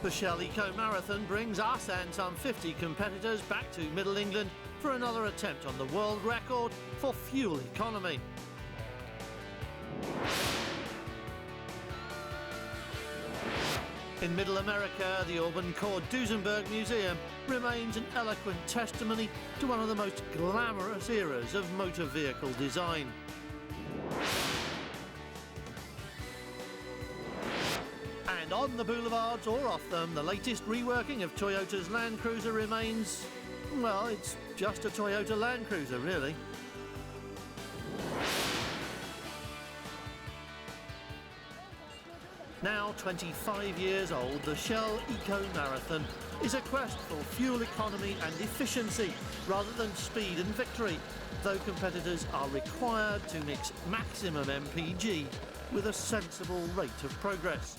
The Shell Eco Marathon brings us and some 50 competitors back to Middle England for another attempt on the world record for fuel economy. In Middle America, the Auburn-Duesenberg Museum remains an eloquent testimony to one of the most glamorous eras of motor vehicle design. And on the boulevards or off them, the latest reworking of Toyota's Land Cruiser remains, well, it's just a Toyota Land Cruiser, really. Now 25 years old, the Shell Eco Marathon is a quest for fuel economy and efficiency rather than speed and victory, though competitors are required to mix maximum MPG with a sensible rate of progress.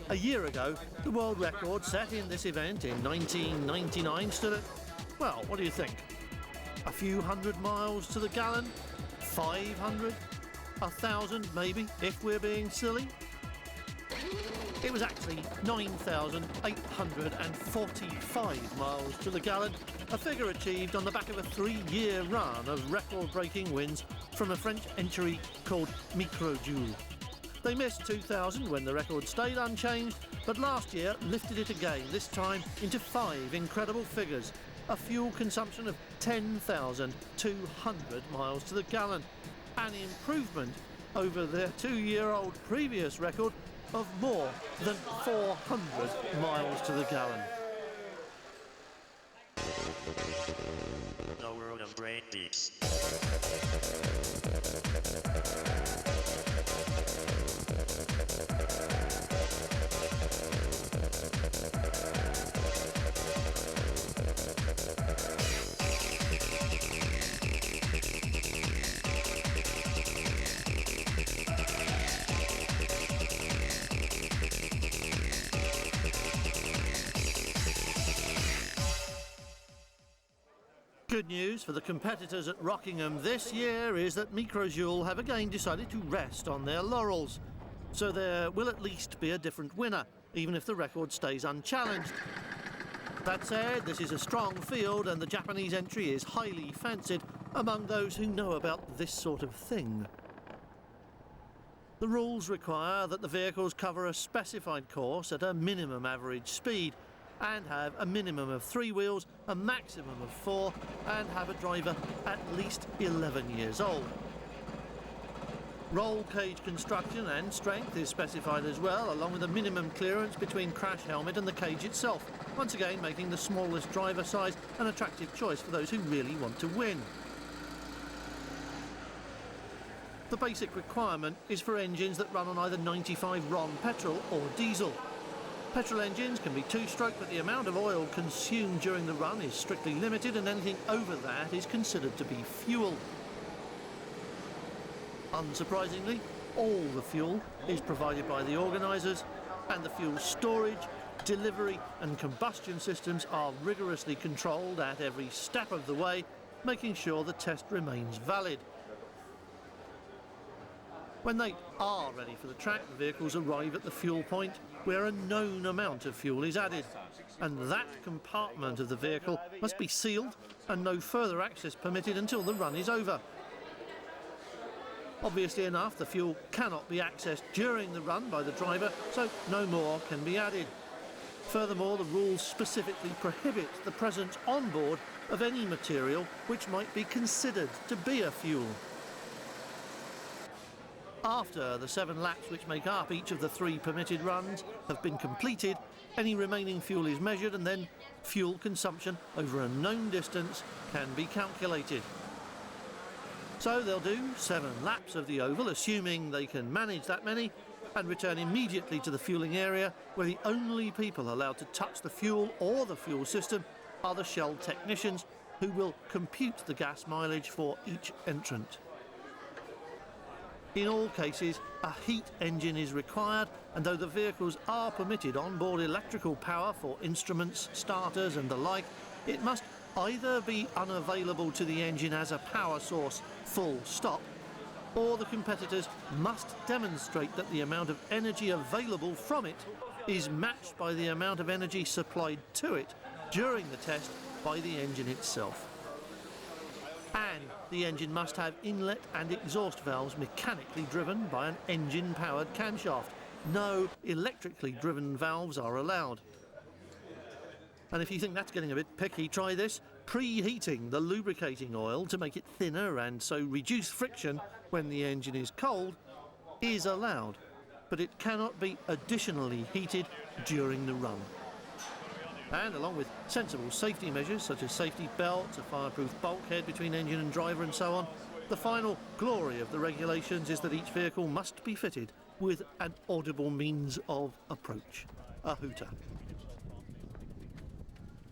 A year ago, the world record set in this event in 1999 stood at, well, what do you think? A few hundred miles to the gallon? 500? 1,000 maybe, if we're being silly? It was actually 9,845 miles to the gallon, a figure achieved on the back of a 3-year run of record-breaking wins from a French entry called Microjoule. They missed 2000 when the record stayed unchanged, but last year lifted it again, this time into 5 incredible figures. A fuel consumption of 10,200 miles to the gallon, an improvement over their 2-year-old previous record of more than 400 miles to the gallon. The world of great beats. Good news for the competitors at Rockingham this year is that Microjoule have again decided to rest on their laurels. So there will at least be a different winner, even if the record stays unchallenged. That said, this is a strong field and the Japanese entry is highly fancied among those who know about this sort of thing. The rules require that the vehicles cover a specified course at a minimum average speed, and have a minimum of 3 wheels, a maximum of 4, and have a driver at least 11 years old. Roll cage construction and strength is specified as well, along with a minimum clearance between crash helmet and the cage itself, once again making the smallest driver size an attractive choice for those who really want to win. The basic requirement is for engines that run on either 95 RON petrol or diesel. Petrol engines can be 2-stroke, but the amount of oil consumed during the run is strictly limited, and anything over that is considered to be fuel. Unsurprisingly, all the fuel is provided by the organisers, and the fuel storage, delivery and combustion systems are rigorously controlled at every step of the way, making sure the test remains valid. When they are ready for the track, the vehicles arrive at the fuel point where a known amount of fuel is added, and that compartment of the vehicle must be sealed and no further access permitted until the run is over. Obviously enough, the fuel cannot be accessed during the run by the driver, so no more can be added. Furthermore, the rules specifically prohibit the presence on board of any material which might be considered to be a fuel. After the 7 laps which make up each of the 3 permitted runs have been completed, any remaining fuel is measured, and then fuel consumption over a known distance can be calculated. So they'll do 7 laps of the oval, assuming they can manage that many, and return immediately to the fueling area, where the only people allowed to touch the fuel or the fuel system are the Shell technicians, who will compute the gas mileage for each entrant. In all cases, a heat engine is required, and though the vehicles are permitted onboard electrical power for instruments, starters and the like, it must either be unavailable to the engine as a power source, full stop, or the competitors must demonstrate that the amount of energy available from it is matched by the amount of energy supplied to it during the test by the engine itself. And the engine must have inlet and exhaust valves mechanically driven by an engine-powered camshaft. No electrically driven valves are allowed. And if you think that's getting a bit picky, try this. Preheating the lubricating oil to make it thinner and so reduce friction when the engine is cold is allowed, but it cannot be additionally heated during the run. And along with sensible safety measures such as safety belts, a fireproof bulkhead between engine and driver and so on, the final glory of the regulations is that each vehicle must be fitted with an audible means of approach, a hooter.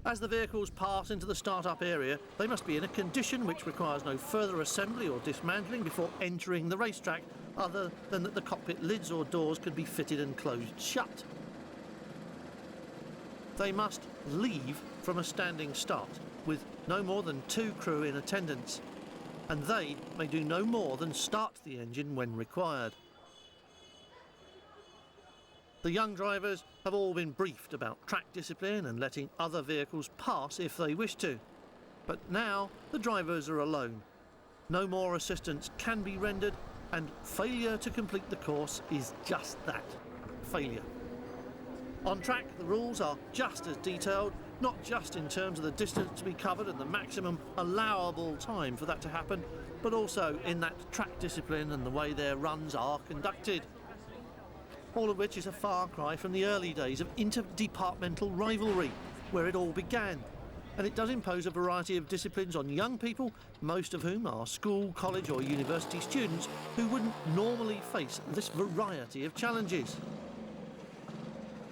As the vehicles pass into the start-up area, they must be in a condition which requires no further assembly or dismantling before entering the racetrack, other than that the cockpit lids or doors can be fitted and closed shut. They must leave from a standing start, with no more than 2 crew in attendance, and they may do no more than start the engine when required. The young drivers have all been briefed about track discipline and letting other vehicles pass if they wish to. But now the drivers are alone. No more assistance can be rendered, and failure to complete the course is just that, failure. On track, the rules are just as detailed, not just in terms of the distance to be covered and the maximum allowable time for that to happen, but also in that track discipline and the way their runs are conducted. All of which is a far cry from the early days of interdepartmental rivalry, where it all began. And it does impose a variety of disciplines on young people, most of whom are school, college or university students who wouldn't normally face this variety of challenges.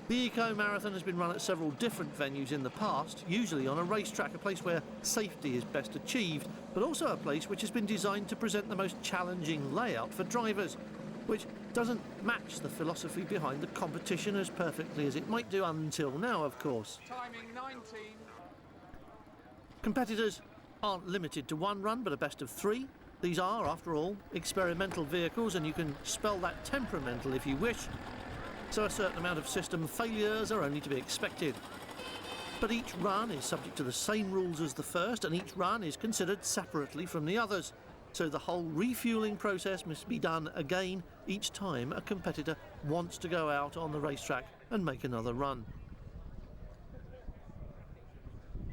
The Eco Marathon has been run at several different venues in the past, usually on a racetrack, a place where safety is best achieved, but also a place which has been designed to present the most challenging layout for drivers, which doesn't match the philosophy behind the competition as perfectly as it might do until now, of course. Timing 19. Competitors aren't limited to one run, but a best of 3. These are, after all, experimental vehicles, and you can spell that temperamental if you wish. So a certain amount of system failures are only to be expected. But each run is subject to the same rules as the first, and each run is considered separately from the others. So the whole refuelling process must be done again each time a competitor wants to go out on the racetrack and make another run.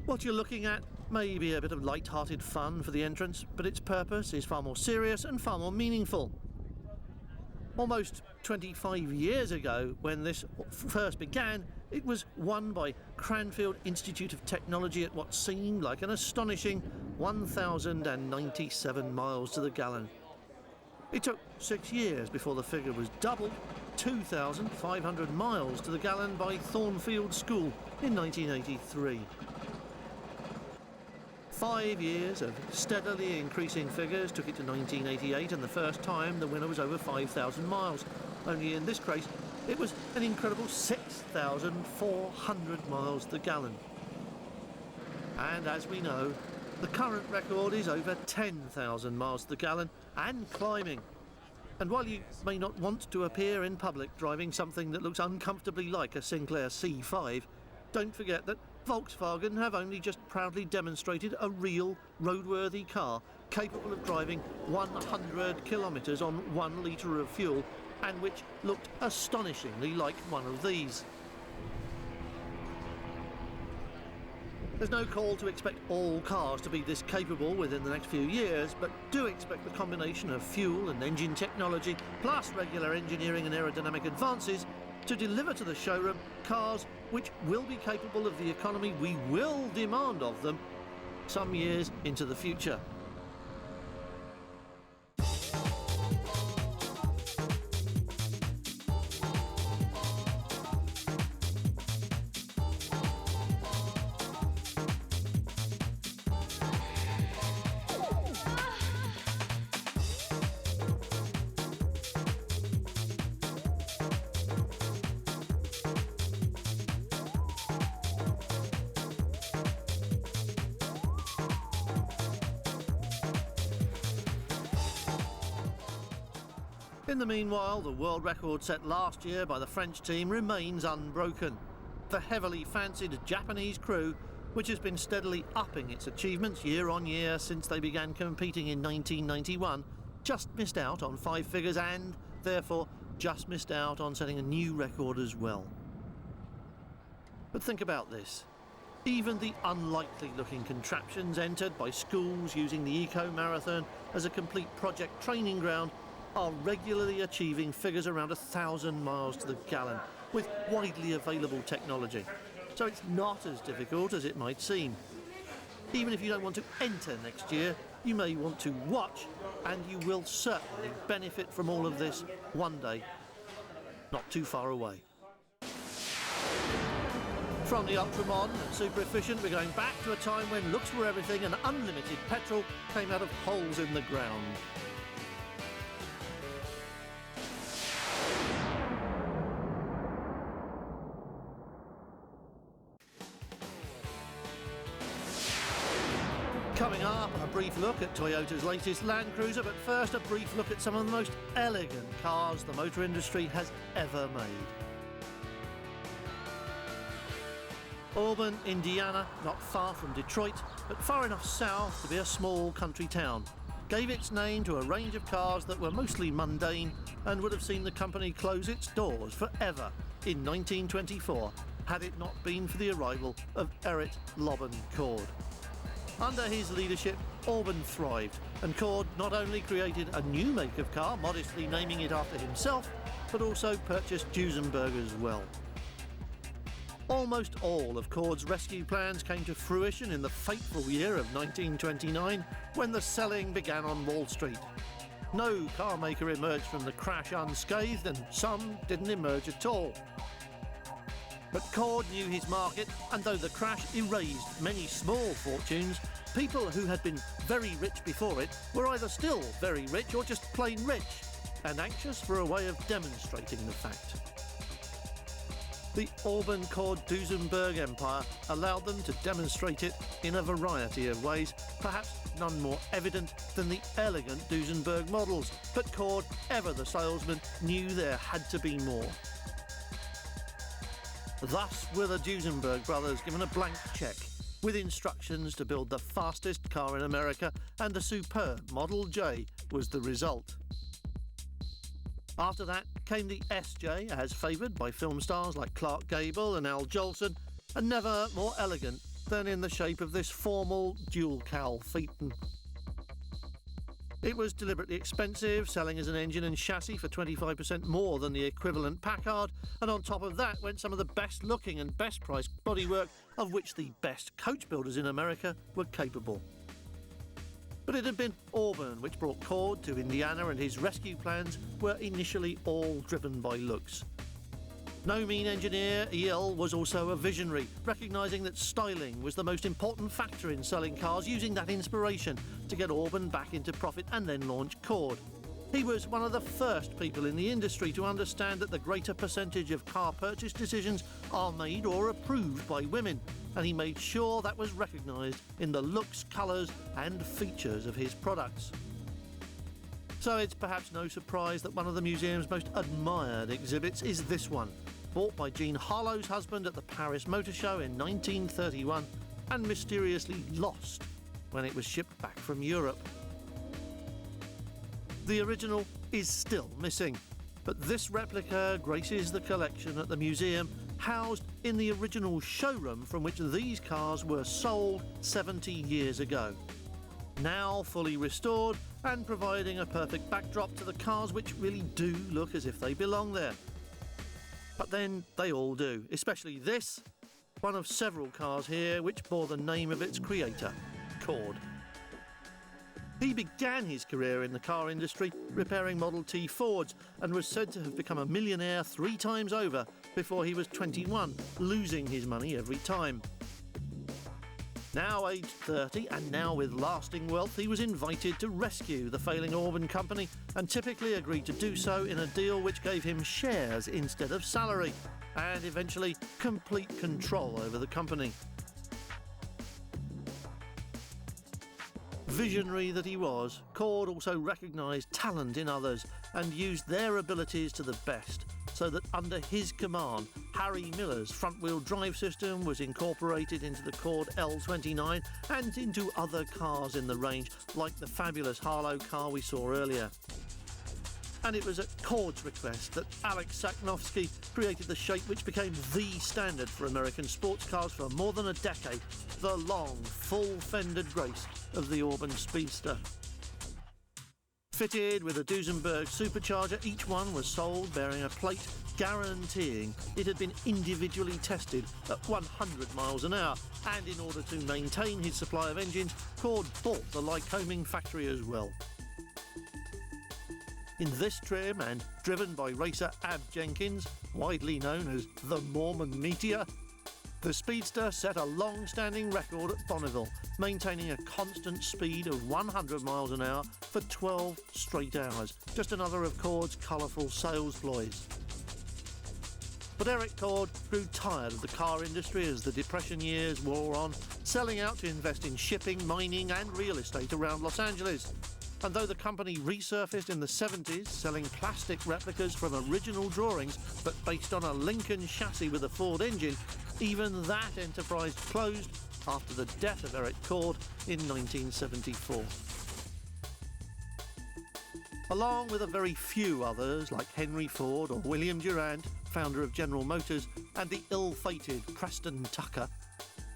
What you're looking at may be a bit of light-hearted fun for the entrants, but its purpose is far more serious and far more meaningful. Almost 25 years ago, when this first began, it was won by Cranfield Institute of Technology at what seemed like an astonishing 1,097 miles to the gallon. It took 6 years before the figure was doubled, 2,500 miles to the gallon by Thornfield School in 1983. 5 years of steadily increasing figures took it to 1988, and the first time the winner was over 5,000 miles. Only in this case, it was an incredible 6,400 miles to the gallon. And as we know, the current record is over 10,000 miles to the gallon and climbing. And while you may not want to appear in public driving something that looks uncomfortably like a Sinclair C5, don't forget that Volkswagen have only just proudly demonstrated a real roadworthy car capable of driving 100 kilometres on 1 litre of fuel, and which looked astonishingly like one of these. There's no call to expect all cars to be this capable within the next few years, but do expect the combination of fuel and engine technology, plus regular engineering and aerodynamic advances, to deliver to the showroom cars which will be capable of the economy we will demand of them some years into the future. In the meanwhile, the world record set last year by the French team remains unbroken. The heavily fancied Japanese crew, which has been steadily upping its achievements year on year since they began competing in 1991, just missed out on 5 figures and, therefore, just missed out on setting a new record as well. But think about this. Even the unlikely-looking contraptions entered by schools using the eco-marathon as a complete project training ground are regularly achieving figures around 1,000 miles to the gallon with widely available technology. So it's not as difficult as it might seem. Even if you don't want to enter next year, you may want to watch, and you will certainly benefit from all of this one day, not too far away. From the ultra-modern and super efficient, we're going back to a time when looks were everything and unlimited petrol came out of holes in the ground. Coming up, a brief look at Toyota's latest Land Cruiser, but first a brief look at some of the most elegant cars the motor industry has ever made. Auburn, Indiana, not far from Detroit, but far enough south to be a small country town, gave its name to a range of cars that were mostly mundane and would have seen the company close its doors forever in 1924 had it not been for the arrival of Eric Lobban Cord. Under his leadership, Auburn thrived, and Cord not only created a new make of car, modestly naming it after himself, but also purchased Duesenberg as well. Almost all of Cord's rescue plans came to fruition in the fateful year of 1929, when the selling began on Wall Street. No car maker emerged from the crash unscathed, and some didn't emerge at all. But Cord knew his market, and though the crash erased many small fortunes, people who had been very rich before it were either still very rich or just plain rich, and anxious for a way of demonstrating the fact. The Auburn Cord Duesenberg empire allowed them to demonstrate it in a variety of ways, perhaps none more evident than the elegant Duesenberg models, but Cord, ever the salesman, knew there had to be more. Thus were the Duesenberg brothers given a blank cheque, with instructions to build the fastest car in America, and the superb Model J was the result. After that came the SJ, as favoured by film stars like Clark Gable and Al Jolson, and never more elegant than in the shape of this formal dual-cowl phaeton. It was deliberately expensive, selling as an engine and chassis for 25% more than the equivalent Packard, and on top of that went some of the best-looking and best-priced bodywork of which the best coach builders in America were capable. But it had been Auburn which brought Cord to Indiana, and his rescue plans were initially all driven by looks. No mean engineer, E.L. was also a visionary, recognising that styling was the most important factor in selling cars, using that inspiration to get Auburn back into profit and then launch Cord. He was one of the first people in the industry to understand that the greater percentage of car purchase decisions are made or approved by women, and he made sure that was recognised in the looks, colours and features of his products. So it's perhaps no surprise that one of the museum's most admired exhibits is this one, bought by Jean Harlow's husband at the Paris Motor Show in 1931 and mysteriously lost when it was shipped back from Europe. The original is still missing, but this replica graces the collection at the museum, housed in the original showroom from which these cars were sold 70 years ago. Now fully restored and providing a perfect backdrop to the cars, which really do look as if they belong there. But then they all do, especially this, one of several cars here which bore the name of its creator, Cord. He began his career in the car industry repairing Model T Fords, and was said to have become a millionaire 3 times over before he was 21, losing his money every time. Now aged 30 and now with lasting wealth, he was invited to rescue the failing Auburn company, and typically agreed to do so in a deal which gave him shares instead of salary, and eventually complete control over the company. Visionary that he was, Cord also recognised talent in others and used their abilities to the best, so that under his command, Harry Miller's front-wheel drive system was incorporated into the Cord L29 and into other cars in the range, like the fabulous Harlow car we saw earlier. And it was at Cord's request that Alex Saknowski created the shape which became the standard for American sports cars for more than a decade, the long, full-fendered grace of the Auburn Speedster. Fitted with a Duesenberg supercharger, each one was sold bearing a plate guaranteeing it had been individually tested at 100 miles an hour, and in order to maintain his supply of engines, Cord bought the Lycoming factory as well. In this trim, and driven by racer Ab Jenkins, widely known as the Mormon Meteor, the Speedster set a long-standing record at Bonneville, maintaining a constant speed of 100 miles an hour for 12 straight hours. Just another of Cord's colourful sales ploys. But Eric Cord grew tired of the car industry as the Depression years wore on, selling out to invest in shipping, mining and real estate around Los Angeles. And though the company resurfaced in the 70s, selling plastic replicas from original drawings but based on a Lincoln chassis with a Ford engine, even that enterprise closed after the death of Eric Cord in 1974. Along with a very few others like Henry Ford or William Durant, founder of General Motors, and the ill-fated Preston Tucker,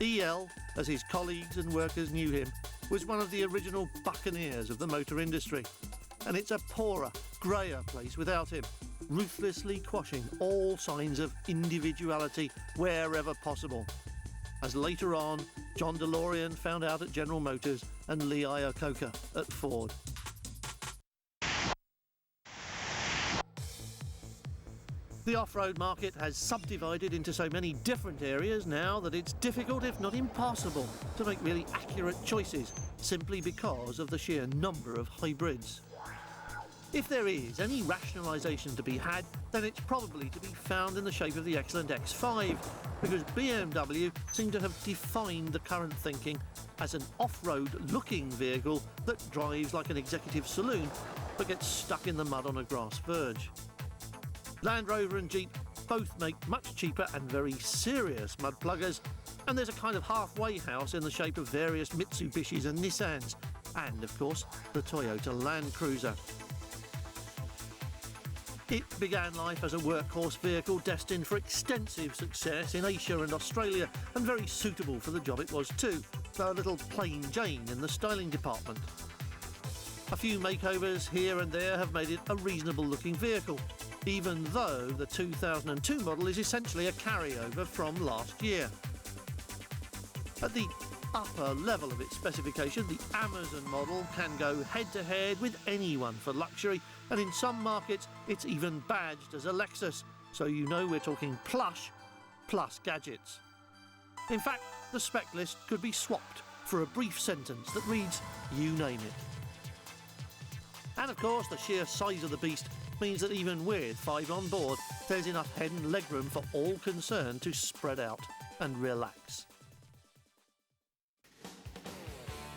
EL, as his colleagues and workers knew him, was one of the original buccaneers of the motor industry. And it's a poorer, greyer place without him, ruthlessly quashing all signs of individuality wherever possible. As later on, John DeLorean found out at General Motors and Lee Iacocca at Ford. The off-road market has subdivided into so many different areas now that it's difficult, if not impossible, to make really accurate choices, simply because of the sheer number of hybrids. If there is any rationalisation to be had, then it's probably to be found in the shape of the excellent X5, because BMW seem to have defined the current thinking as an off-road looking vehicle that drives like an executive saloon, but gets stuck in the mud on a grass verge. Land Rover and Jeep both make much cheaper and very serious mud pluggers, and there's a kind of halfway house in the shape of various Mitsubishis and Nissans, and of course the Toyota Land Cruiser. It began life as a workhorse vehicle destined for extensive success in Asia and Australia, and very suitable for the job it was too, though a little plain Jane in the styling department. A few makeovers here and there have made it a reasonable looking vehicle, even though the 2002 model is essentially a carryover from last year. At the upper level of its specification, the Amazon model can go head-to-head with anyone for luxury, and in some markets it's even badged as a Lexus, so you know we're talking plush plus gadgets. In fact, the spec list could be swapped for a brief sentence that reads, you name it. And of course, the sheer size of the beast means that even with 5 on board, there's enough head and legroom for all concerned to spread out and relax.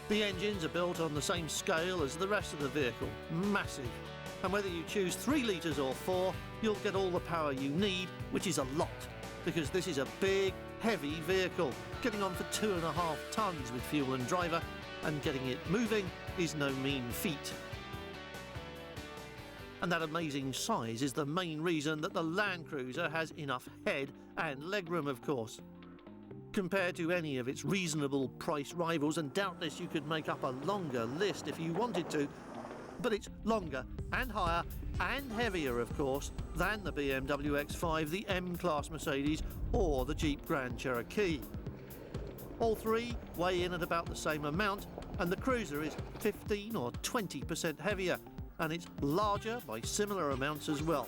The engines are built on the same scale as the rest of the vehicle, massive. And whether you choose 3 litres or 4, you'll get all the power you need, which is a lot, because this is a big, heavy vehicle, getting on for 2.5 tonnes with fuel and driver, and getting it moving is no mean feat. And that amazing size is the main reason that the Land Cruiser has enough head and legroom, of course. Compared to any of its reasonable price rivals, and doubtless you could make up a longer list if you wanted to, but it's longer and higher and heavier, of course, than the BMW X5, the M-Class Mercedes or the Jeep Grand Cherokee. All 3 weigh in at about the same amount, and the Cruiser is 15 or 20% heavier, and it's larger by similar amounts as well.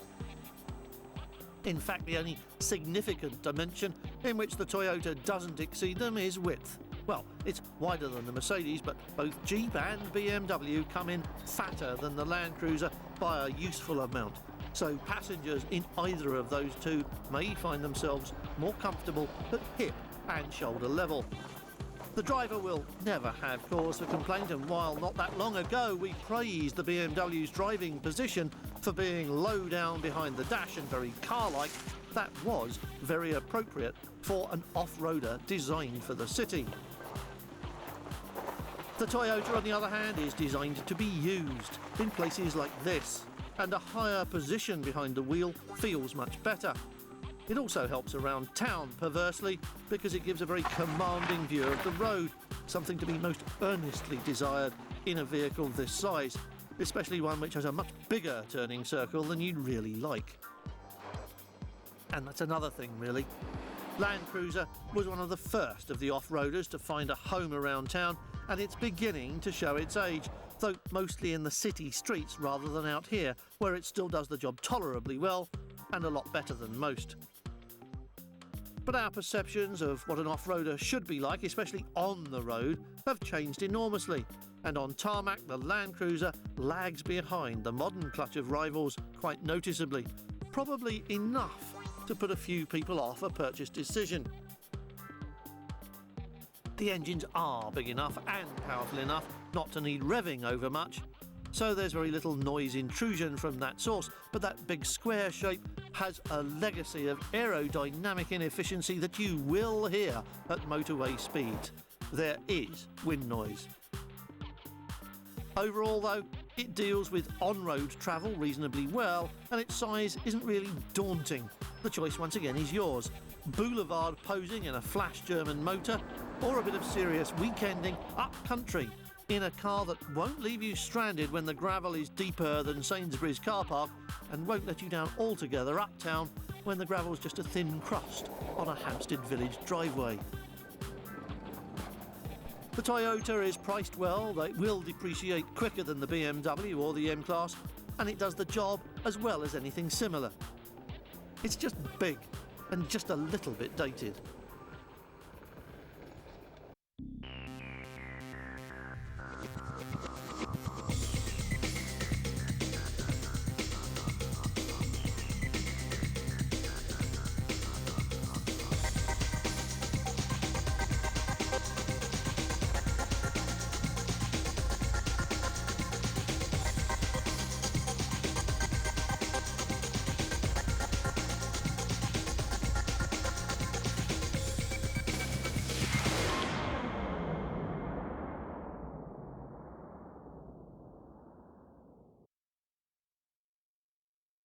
In fact, the only significant dimension in which the Toyota doesn't exceed them is width. Well, it's wider than the Mercedes, but both Jeep and BMW come in fatter than the Land Cruiser by a useful amount. So passengers in either of those 2 may find themselves more comfortable at hip and shoulder level. The driver will never have cause for complaint, and while not that long ago we praised the BMW's driving position for being low down behind the dash and very car-like, that was very appropriate for an off-roader designed for the city. The Toyota, on the other hand, is designed to be used in places like this, and a higher position behind the wheel feels much better. It also helps around town, perversely, because it gives a very commanding view of the road, something to be most earnestly desired in a vehicle this size, especially one which has a much bigger turning circle than you'd really like. And that's another thing, really. Land Cruiser was one of the first of the off-roaders to find a home around town, and it's beginning to show its age, though mostly in the city streets rather than out here, where it still does the job tolerably well and a lot better than most. But our perceptions of what an off-roader should be like, especially on the road, have changed enormously, and on tarmac the Land Cruiser lags behind the modern clutch of rivals quite noticeably, probably enough to put a few people off a purchase decision. The engines are big enough and powerful enough not to need revving over much, so there's very little noise intrusion from that source, but that big square shape has a legacy of aerodynamic inefficiency that you will hear at motorway speeds. There is wind noise. Overall, though, it deals with on-road travel reasonably well, and its size isn't really daunting. The choice, once again, is yours. Boulevard posing in a flash German motor, or a bit of serious weekending up-country in a car that won't leave you stranded when the gravel is deeper than Sainsbury's car park, and won't let you down altogether uptown when the gravel's just a thin crust on a Hampstead Village driveway. The Toyota is priced well, it will depreciate quicker than the BMW or the M-Class, and it does the job as well as anything similar. It's just big and just a little bit dated.